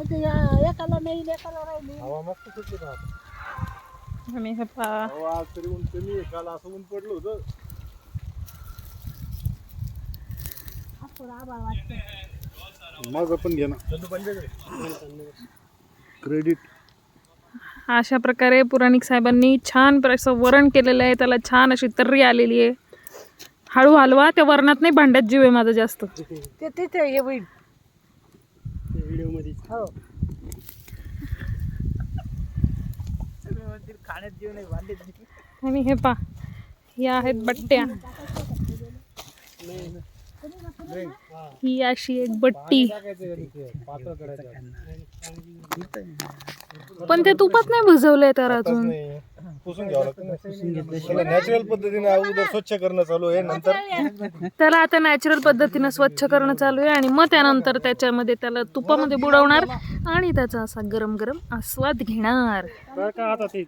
एकाला नाही एकाला राहिली. हवा मस्त सुटली का आता? आणि हे पहा हवा आज तरी ऊन कमी आहे, काल असं ऊन पडलं होतं. थोडा आभाळ वाटतं. माझं पण घे ना क्रेडिट. अशा प्रकारे पुराणिक साहेबांनी छान असं वरण केलेलं आहे, त्याला छान अशी तर्री आलेली आहे. हळू हलवा, त्या वरणात नाही भांड्यात जीव आहे माझा जास्त. ते तिथे हे होईल व्हिडिओ मध्ये हो. खाण्यात जीव नाही भांडे. आणि हे पहा, या आहेत बट्ट्या. ही अशी एक बट्टी, पण ते तुपात नाही भिजवलंय तर अजून. पुसून घ्यावं लागतं. नॅचरल पद्धतीने अगोदर स्वच्छ करणं चालू आहे, नंतर त्याला आता नॅचरल पद्धतीनं स्वच्छ करणं चालू आहे आणि मग त्यानंतर त्याच्यामध्ये त्याला तुपामध्ये बुडवणार आणि त्याचा असा गरम गरम आस्वाद घेणार. आता ते